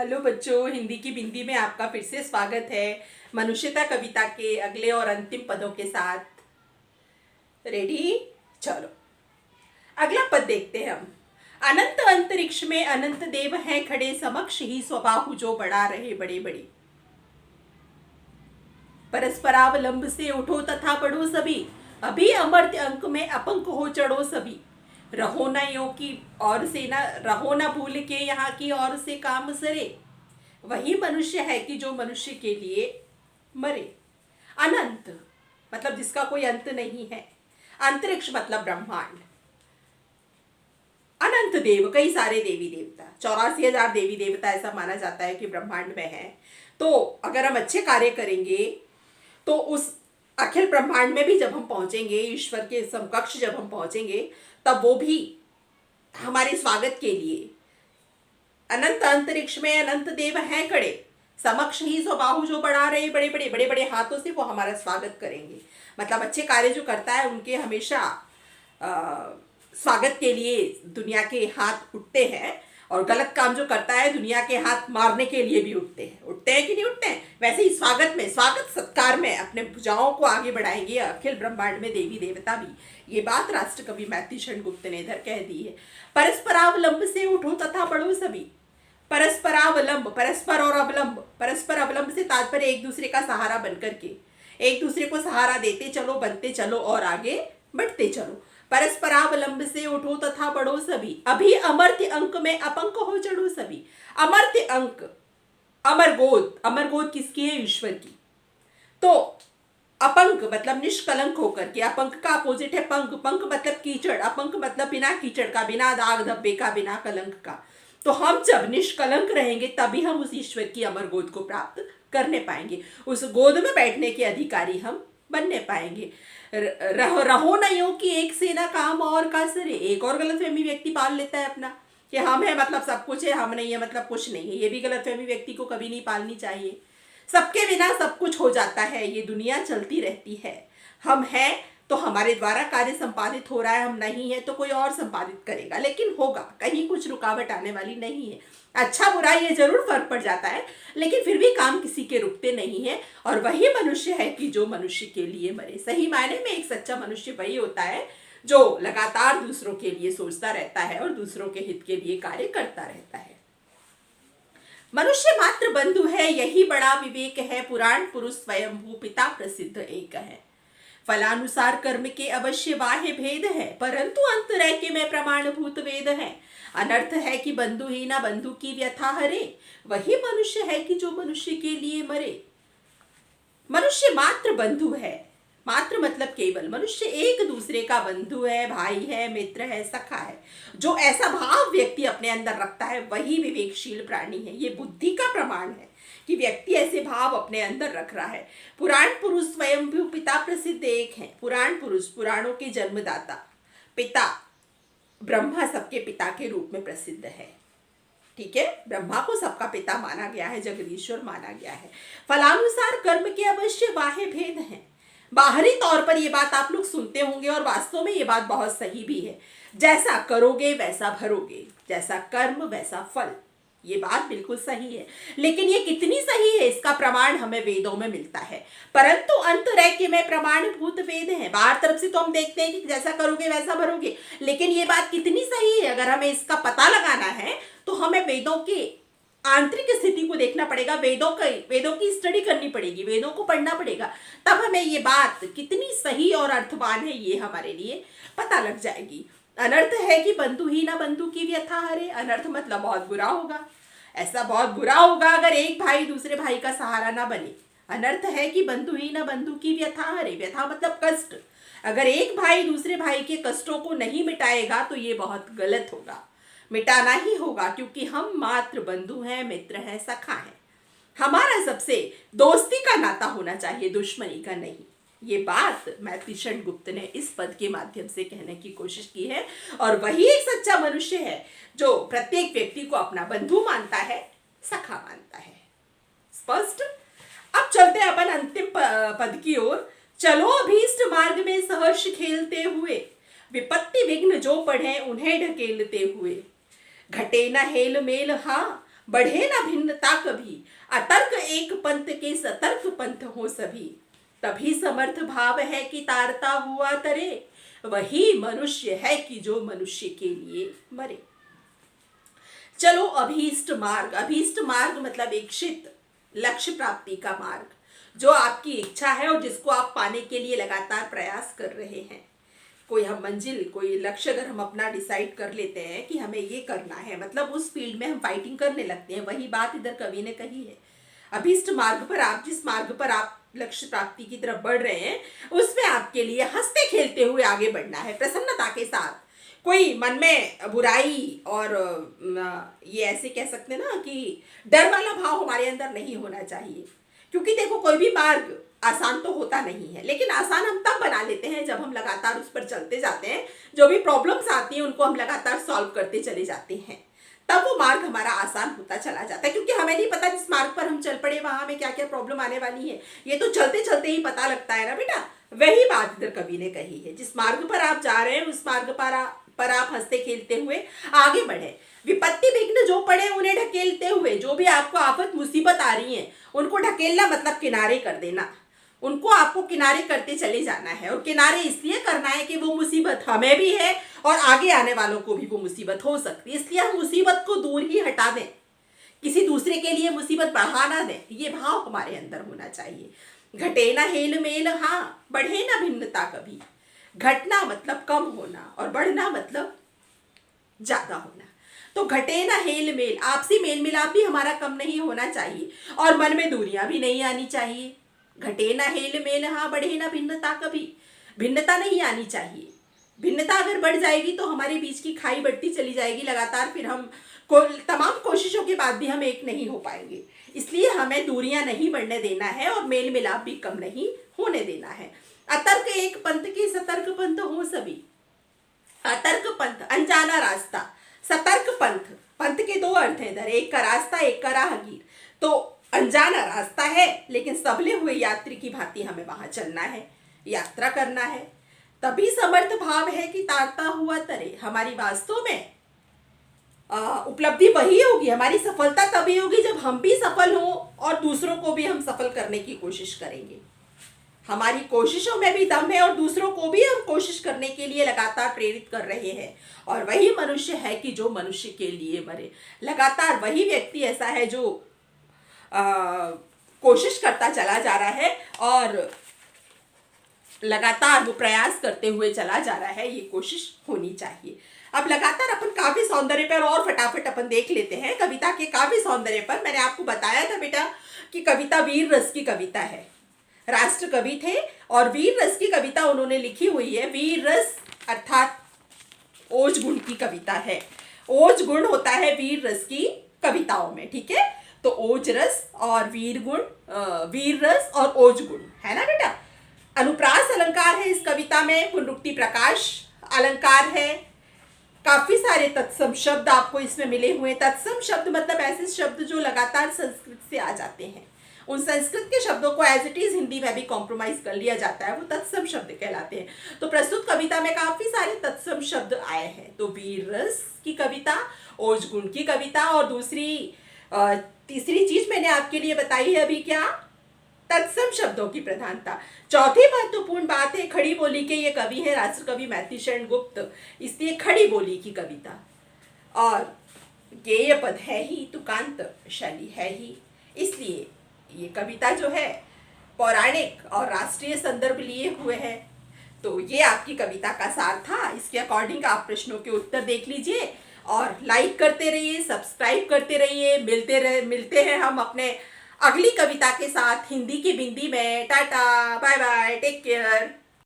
Hello बच्चों, हिंदी की बिंदी में आपका फिर से स्वागत है। मनुष्यता कविता के अगले और अंतिम पदों के साथ। रेडी? चलो अगला पद देखते हैं हम। अनंत अंतरिक्ष में अनंत देव हैं खड़े, समक्ष ही स्वबाहु जो बढ़ा रहे बड़े बड़े। परस्परावलंब से उठो तथा बढ़ो सभी, अभी अमर्त्य अंक में अपंक हो चढ़ो सभी। रहो न यो की और से न रहो न भूल के यहाँ की और से काम सरे। वही मनुष्य है कि जो मनुष्य के लिए मरे। अनंत मतलब जिसका कोई अंत नहीं है। अंतरिक्ष मतलब ब्रह्मांड। अनंत देव, कई सारे देवी देवता, 84,000 देवी देवता ऐसा माना जाता है कि ब्रह्मांड में है। तो अगर हम अच्छे कार्य करेंगे तो उस अखिल ब्रह्मांड में भी जब हम पहुंचेंगे, ईश्वर के समकक्ष जब हम पहुंचेंगे, तब वो भी हमारे स्वागत के लिए अनंत अंतरिक्ष में अनंत देव हैं खड़े, समक्ष ही स्वबाहु जो बढ़ा रहे बड़े बड़े बड़े बड़े हाथों से वो हमारा स्वागत करेंगे। मतलब अच्छे कार्य जो करता है उनके हमेशा स्वागत के लिए दुनिया के हाथ उठते हैं, और गलत काम जो करता है दुनिया के हाथ मारने के लिए भी उठते हैं कि नहीं उठते हैं। वैसे ही स्वागत में, स्वागत सत्कार में अपने भुजाओं को आगे बढ़ाएंगे अखिल ब्रह्मांड में देवी देवता भी। ये बात राष्ट्र कवि मैथिलीशरण गुप्त ने इधर कह दी है। परस्परावलंब से उठो तथा बढ़ो सभी। परस्परावलंब, परस्पर और अवलंब, परस्पर अवलंब से तात्पर्य एक दूसरे का सहारा बनकर के, एक दूसरे को सहारा देते चलो, बनते चलो और आगे बढ़ते चलो। परस्परावलंब से उठो तथा बढ़ो सभी, अभी अमर्त्य अंक में अपंक हो चढ़ो सभी। अमर्त्य अंक, अमर गोद, अमर गोद किसकी है? ईश्वर की। तो अपंक मतलब निष्कलंक होकर के, अपंक का अपोजिट है पंक। पंक मतलब कीचड़, अपंक मतलब बिना कीचड़ का, बिना दाग धब्बे का, बिना कलंक का। तो हम जब निष्कलंक रहेंगे तभी हम उस ईश्वर की अमर गोद को प्राप्त करने पाएंगे, उस गोद में बैठने के अधिकारी हम बनने पाएंगे। रहो न यूं कि एक से ना काम और का सरे। एक और गलतफहमी व्यक्ति पाल लेता है अपना कि हम है मतलब सब कुछ है, हम नहीं है मतलब कुछ नहीं है। ये भी गलतफहमी व्यक्ति को कभी नहीं पालनी चाहिए। सबके बिना सब कुछ हो जाता है, ये दुनिया चलती रहती है। हम हैं तो हमारे द्वारा कार्य संपादित हो रहा है, हम नहीं है तो कोई और संपादित करेगा, लेकिन होगा, कहीं कुछ रुकावट आने वाली नहीं है। अच्छा बुरा ये जरूर फर्क पड़ जाता है, लेकिन फिर भी काम किसी के रुकते नहीं है। और वही मनुष्य है कि जो मनुष्य के लिए मरे। सही मायने में एक सच्चा मनुष्य वही होता है जो लगातार दूसरों के लिए सोचता रहता है और दूसरों के हित के लिए कार्य करता रहता है। मनुष्य मात्र बंधु है, यही बड़ा विवेक है। पुराण पुरुष स्वयंभू पिता प्रसिद्ध एक है। फलानुसार कर्म के अवश्य बाह्य भेद है, परंतु अंतरैक्य में प्रमाणभूत वेद है। अनर्थ है कि बंधु ही ना बंधु की व्यथा हरे, वही मनुष्य है कि जो मनुष्य के लिए मरे। मनुष्य मात्र बंधु है। मात्र मतलब केवल। मनुष्य एक दूसरे का बंधु है, भाई है, मित्र है, सखा है। जो ऐसा भाव व्यक्ति अपने अंदर रखता है वही विवेकशील प्राणी है। ये बुद्धि का प्रमाण है कि व्यक्ति ऐसे भाव अपने अंदर रख रहा है। पुराण पुरुष स्वयंभू पिता प्रसिद्ध एक है। पुराण पुरुष, पुराणों के जन्मदाता, पिता ब्रह्मा सबके पिता के रूप में प्रसिद्ध है। ठीक है, ब्रह्मा को सबका पिता माना गया है, जगदीश्वर माना गया है। फलानुसार कर्म के अवश्य बाह्य भेद हैं। बाहरी तौर पर ये बात आप लोग सुनते होंगे और वास्तव में ये बात बहुत सही भी है। जैसा करोगे वैसा भरोगे, जैसा कर्म वैसा फल। ये बात बिल्कुल सही है, लेकिन ये कितनी सही है इसका प्रमाण हमें वेदों में मिलता है। परंतु अंतरैक्य में प्रमाणभूत वेद है। बाहर तरफ से तो हम देखते हैं कि जैसा करोगे वैसा भरोगे, लेकिन ये बात कितनी सही है अगर हमें इसका पता लगाना है तो हमें वेदों के आंतरिक स्थिति को देखना पड़ेगा, वेदों की स्टडी करनी पड़ेगी, वेदों को पढ़ना पड़ेगा, तब हमें ये बात कितनी सही और अर्थवान है ये हमारे लिए पता लग जाएगी। अनर्थ है कि बंधु ही ना बंधु की व्यथा हरे। अनर्थ मतलब बहुत बुरा होगा, ऐसा बहुत बुरा होगा अगर एक भाई दूसरे भाई का सहारा ना बने। अनर्थ है कि बंधु ही ना बंधु की व्यथा हरे। व्यथा मतलब कष्ट। अगर एक भाई दूसरे भाई के कष्टों को नहीं मिटाएगा तो ये बहुत गलत होगा, मिटाना ही होगा, क्योंकि हम मात्र बंधु हैं, मित्र हैं, सखा हैं। हमारा सबसे दोस्ती का नाता होना चाहिए, दुश्मनी का नहीं। ये बात मैथिलीशरण गुप्त ने इस पद के माध्यम से कहने की कोशिश की है, और वही एक सच्चा मनुष्य है जो प्रत्येक व्यक्ति को अपना बंधु मानता है, सखा मानता है। स्पष्ट? अब चलते हैं अपन अंतिम पद की ओर। चलो अभीष्ट मार्ग में सहर्ष खेलते हुए, विपत्ति विघ्न जो पढ़े उन्हें ढकेलते हुए। घटे न हेल मेल हाँ, बढ़े ना भिन्नता कभी, अतर्क एक पंथ के सतर्क पंथ हो सभी, तभी समर्थ भाव है कि तारता हुआ तरे, वही मनुष्य है कि जो मनुष्य के लिए मरे। चलो अभीष्ट मार्ग मतलब इच्छित लक्ष्य प्राप्ति का मार्ग, जो आपकी इच्छा है और जिसको आप पाने के लिए लगातार प्रयास कर रहे हैं। कोई हम मंजिल, कोई लक्ष्य अगर हम अपना डिसाइड कर लेते हैं कि हमें ये करना है, मतलब उस फील्ड में हम फाइटिंग करने लगते हैं। वही बात इधर कवि ने कही है। अभीष्ट मार्ग पर आप, जिस मार्ग पर आप लक्ष्य प्राप्ति की तरफ बढ़ रहे हैं, उसमें आपके लिए हंसते खेलते हुए आगे बढ़ना है, प्रसन्नता के साथ। कोई मन में बुराई और ये ऐसे कह सकते हैं ना कि डर वाला भाव हमारे अंदर नहीं होना चाहिए। क्योंकि देखो, कोई भी मार्ग आसान तो होता नहीं है, लेकिन आसान हम तब बना लेते हैं जब हम लगातार उस पर चलते जाते हैं। जो भी प्रॉब्लम्स आती हैं उनको हम लगातार सॉल्व करते चले जाते हैं, तब वो मार्ग हमारा आसान होता चला जाता है। क्योंकि हमें नहीं पता जिस मार्ग पर हम चल पड़े वहां हमें क्या क्या प्रॉब्लम आने वाली है, ये तो चलते चलते ही पता लगता है ना बेटा। वही बात इधर कवि ने कही है, जिस मार्ग पर आप जा रहे हैं उस मार्ग पर आप हंसते खेलते हुए आगे बढ़े। विपत्ति विघ्न जो पड़े उन्हें ढकेलते हुए, जो भी आपको आफत मुसीबत आ रही है उनको ढकेलना मतलब किनारे कर देना, उनको आपको किनारे करते चले जाना है। और किनारे इसलिए करना है कि वो मुसीबत हमें भी है और आगे आने वालों को भी वो मुसीबत हो सकती है, इसलिए हम मुसीबत को दूर ही हटा दें, किसी दूसरे के लिए मुसीबत बढ़ा ना दें। ये भाव हमारे अंदर होना चाहिए। घटे ना हेल मेल, हाँ बढ़े ना भिन्नता कभी। घटना मतलब कम होना और बढ़ना मतलब ज्यादा होना। तो घटे ना हेल मेल, आपसी मेल मिलाप भी हमारा कम नहीं होना चाहिए और मन में दूरियां भी नहीं आनी चाहिए। घटे ना हेल मेल, हाँ बढ़े ना भिन्नता कभी। भिन्नता नहीं आनी चाहिए। भिन्नता अगर बढ़ जाएगी तो हमारे बीच की खाई बढ़ती चली जाएगी लगातार, फिर हम तमाम कोशिशों के बाद भी हम एक नहीं हो पाएंगे। इसलिए हमें दूरियां नहीं बढ़ने देना है और मेल मिलाप भी कम नहीं होने देना है। अतर्क एक पंथ के सतर्क पंथ हो सभी। अतर्क पंथ अनजाना रास्ता, सतर्क पंथ, पंथ के दो अर्थ हैं इधर, एक का रास्ता एक का राहगीर। तो अनजाना रास्ता है लेकिन सबले हुए यात्री की भांति हमें वहां चलना है, यात्रा करना है। तभी समर्थ भाव है कि तारता हुआ तरे। हमारी वास्तव में उपलब्धि वही होगी, हमारी सफलता तभी होगी जब हम भी सफल हों और दूसरों को भी हम सफल करने की कोशिश करेंगे। हमारी कोशिशों में भी दम है और दूसरों को भी हम कोशिश करने के लिए लगातार प्रेरित कर रहे हैं। और वही मनुष्य है कि जो मनुष्य के लिए मरे। लगातार वही व्यक्ति ऐसा है जो कोशिश करता चला जा रहा है और लगातार वो प्रयास करते हुए चला जा रहा है। ये कोशिश होनी चाहिए। अब लगातार अपन काव्य सौंदर्य पर और फटाफट अपन देख लेते हैं। कविता के काव्य सौंदर्य पर मैंने आपको बताया था बेटा कि कविता वीर रस की कविता है। राष्ट्र कवि थे और वीर रस की कविता उन्होंने लिखी हुई है। वीर रस अर्थात ओज गुण की कविता है। ओज गुण होता है वीर रस की कविताओं में, ठीक है। तो ओज रस और वीर गुण, वीर रस और ओज गुण है ना बेटा। अनुप्रास अलंकार है इस कविता में, पुनरुक्ति प्रकाश अलंकार है। काफी सारे तत्सम शब्द आपको इसमें मिले हुए। तत्सम शब्द मतलब ऐसे शब्द जो लगातार संस्कृत से आ जाते हैं, उन संस्कृत के शब्दों को एज इट इज हिंदी में भी कॉम्प्रोमाइज कर लिया जाता है, वो तत्सम शब्द कहलाते हैं। तो प्रस्तुत कविता में काफी सारे तत्सम शब्द आए हैं। तो वीर रस की कविता, ओज गुण की कविता और तीसरी चीज मैंने आपके लिए बताई है अभी, क्या? तत्सम शब्दों की प्रधानता। चौथी महत्वपूर्ण बात है, खड़ी बोली के ये कवि है राष्ट्र कवि मैथिलीशरण गुप्त, इसलिए खड़ी बोली की कविता। और गेय पद है ही, तुकांत शैली है ही, इसलिए ये कविता जो है पौराणिक और राष्ट्रीय संदर्भ लिए हुए है। तो ये आपकी कविता का सार था। इसके अकॉर्डिंग आप प्रश्नों के उत्तर देख लीजिए और लाइक करते रहिए, सब्सक्राइब करते रहिए। मिलते हैं हम अपने अगली कविता के साथ हिंदी की बिंदी में। Tata, bye bye, take care.